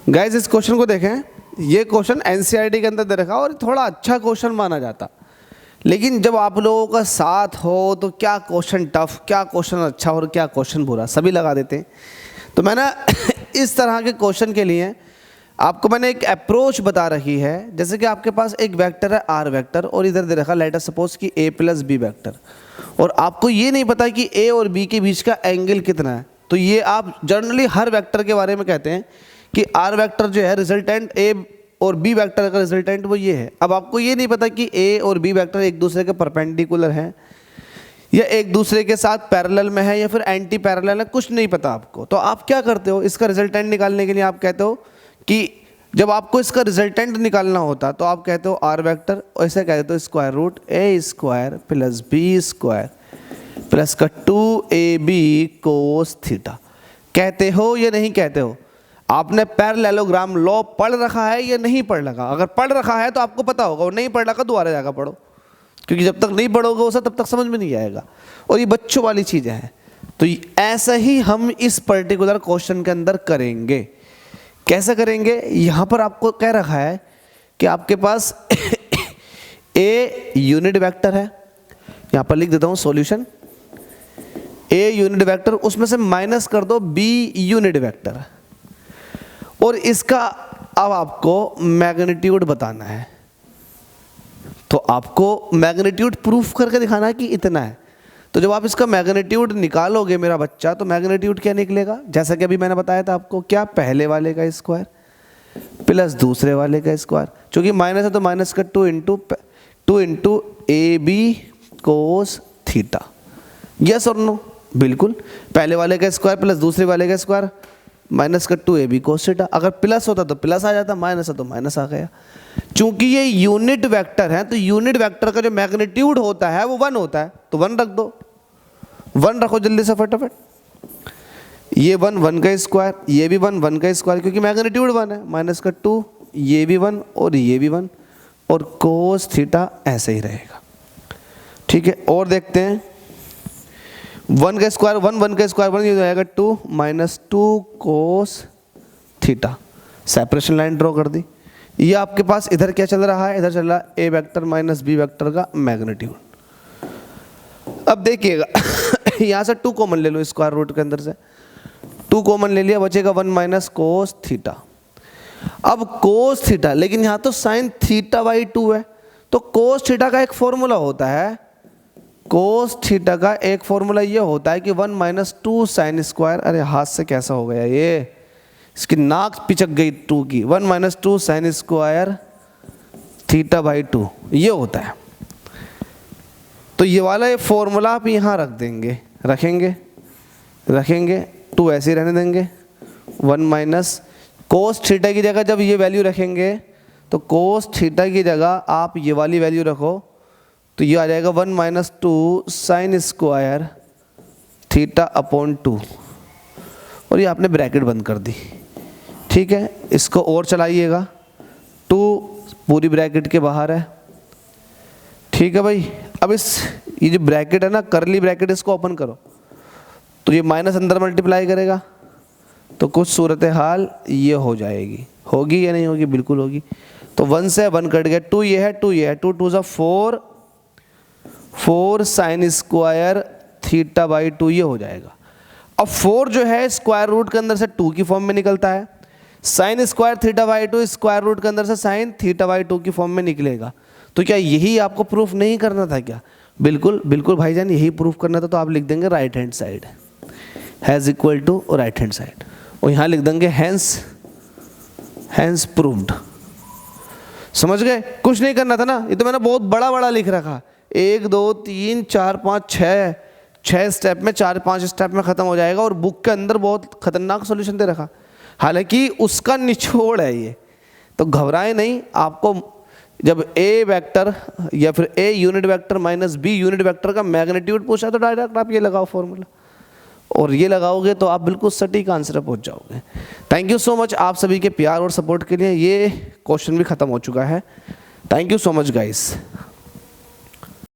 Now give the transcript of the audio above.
Guys इस question को देखें, ये क्वेश्चन एनसीईआरटी के अंदर दे रखा और थोड़ा अच्छा क्वेश्चन माना जाता, लेकिन जब आप लोगों का साथ हो तो क्या क्वेश्चन टफ, क्या क्वेश्चन अच्छा और क्या क्वेश्चन बुरा, सभी लगा देते हैं। तो मैंने इस तरह के क्वेश्चन के लिए आपको मैंने एक अप्रोच बता रखी है। जैसे कि आपके पास एक वेक्टर है आर वेक्टर और इधर दे रखा लेट अस सपोज कि ए प्लस बी वेक्टर, और आपको ये नहीं पता कि ए और बी के बीच का एंगल कितना है। तो ये आप जनरली हर वेक्टर के बारे में कहते हैं कि आर वेक्टर जो है रिजल्टेंट ए और बी वेक्टर का रिजल्टेंट वो ये है। अब आपको ये नहीं पता कि ए और बी वेक्टर एक दूसरे के परपेंडिकुलर हैं या एक दूसरे के साथ पैरेलल में है या फिर एंटी पैरेलल है, कुछ नहीं पता आपको। तो आप क्या करते हो, इसका रिजल्टेंट निकालने के लिए आप कहते हो कि जब आपको इसका रिजल्टेंट निकालना होता तो आप कहते हो आर वेक्टर, ऐसे कहते हो square root A square plus B square plus का 2ab कोस थीटा। कहते हो या नहीं कहते हो? आपने पैरेललोग्राम लॉ पढ़ रखा है या नहीं पढ़ रखा? अगर पढ़ रखा है तो आपको पता होगा, और नहीं पढ़ रखा दोबारा जाकर पढ़ो, क्योंकि जब तक नहीं पढ़ोगे उसे तब तक समझ में नहीं आएगा, और ये बच्चों वाली चीज़ें हैं। तो ऐसा ही हम इस पर्टिकुलर क्वेश्चन के अंदर करेंगे। कैसे करेंगे? यहाँ पर आपको कह रखा है कि आपके पास ए यूनिट वेक्टर है, यहाँ पर लिख देता हूँ सॉल्यूशन, ए यूनिट वेक्टर, उसमें से माइनस कर दो बी यूनिट वेक्टर, और इसका अब आपको मैग्नीट्यूड बताना है। तो आपको मैग्नीट्यूड प्रूफ करके दिखाना है कि इतना है। तो जब आप इसका मैग्नीट्यूड निकालोगे मेरा बच्चा, तो मैग्नीट्यूड क्या निकलेगा? जैसा कि अभी मैंने बताया था आपको, क्या पहले वाले का स्क्वायर प्लस दूसरे वाले का स्क्वायर, क्योंकि माइनस है तो माइनस का 2 into a b cos theta. Yes और नो? बिल्कुल। पहले वाले का स्क्वायर प्लस दूसरे वाले का स्क्वायर माइनस का 2ab कोस थीटा। अगर प्लस होता तो प्लस आ जाता, माइनस है तो माइनस आ गया। चूंकि ये यूनिट वेक्टर है तो यूनिट वेक्टर का जो मैग्नीट्यूड होता है वो 1 होता है, तो 1 रख दो, 1 रखो जल्दी से फटाफट। ये 1 का स्क्वायर, ये भी 1 का स्क्वायर, क्योंकि मैग्नीट्यूड 1 है, माइनस का 2, ये भी 1 और ये भी 1, और कोस थीटा ऐसे ही रहेगा। ठीक है, और देखते हैं 1 का स्क्वायर 1 का स्क्वायर 1, ये हो जाएगा 2 minus 2 cos theta. Separation line draw कर दी। ये आपके पास इधर क्या चल रहा है? इधर चल रहा है ए वेक्टर माइनस बी वेक्टर का मैग्नीट्यूड। अब देखिएगा यहाँ से 2 कॉमन ले लो, स्क्वायर रूट के अंदर से 2 कॉमन ले लिया, बचेगा 1 माइनस कोस थीटा। अब कोस थीटा, लेकिन यहाँ तो साइन थीटा बाई 2 है, तो कोस थीटा का एक फॉर्मूला होता है, कोस थीटा का एक फॉर्मूला ये होता है कि 1 माइनस 2 साइन स्क्वायर, अरे हाथ से कैसा हो गया ये, इसकी नाक पिचक गई 2 की, 1 minus 2 sign square theta by 2, ये होता है। तो ये वाला ये फॉर्मूला आप यहाँ रख देंगे, रखेंगे 2 ऐसे ही रहने देंगे। 1 माइनस कोस थीटा की जगह जब ये वैल्यू रखेंगे तो कोस थीटा की जगह आप ये वाली वैल्यू रखो, तो ये आ जाएगा 1 minus 2 sign square theta upon 2, और ये आपने ब्रैकेट बंद कर दी। ठीक है, इसको और चलाइएगा, 2 पूरी ब्रैकेट के बाहर है। ठीक है भाई, अब ये जो ब्रैकेट है ना, करली ब्रैकेट, इसको ओपन करो, तो ये माइनस अंदर मल्टीप्लाई करेगा, तो कुछ सूरत हाल ये हो जाएगी। होगी या नहीं होगी? बिल्कुल होगी। तो 1 से 1 कट गया, 2 ये है, 2 ये है, 2 2 ज़ा 4 साइन स्क्वायर थीटा बाई 2 ये हो जाएगा। अब 4 जो है स्क्वायर रूट के अंदर से 2 की फॉर्म में निकलता है, sine square theta by 2 square root के अंदर से साइन थीटा बाई 2 की फॉर्म में निकलेगा। तो क्या यही आपको प्रूफ नहीं करना था क्या? बिल्कुल बिल्कुल भाईजान, यही प्रूफ करना था। तो आप लिख देंगे right hand side has equal to right hand side, और यहाँ लिख देंगे हैंस प्रूव्ड। समझ गए? कुछ नहीं करना था ना, ये तो मैंने बहुत बड़ा बड़ा लिख रखा, 1 2 3 4 5 6 स्टेप में, 4-5 स्टेप में ख़त्म हो जाएगा, और बुक के अंदर बहुत खतरनाक सॉल्यूशन दे रखा, हालांकि उसका निचोड़ है ये। तो घबराएं नहीं, आपको जब ए वेक्टर या फिर A unit vector minus B unit vector का मैग्नीट्यूड पूछा तो डायरेक्ट आप ये लगाओ फॉर्मूला, और ये लगाओगे तो आप बिल्कुल सटीक आंसर पहुंच जाओगे। थैंक यू सो मच आप सभी के प्यार और सपोर्ट के लिए। ये क्वेश्चन भी ख़त्म हो चुका है। Thank you so much guys.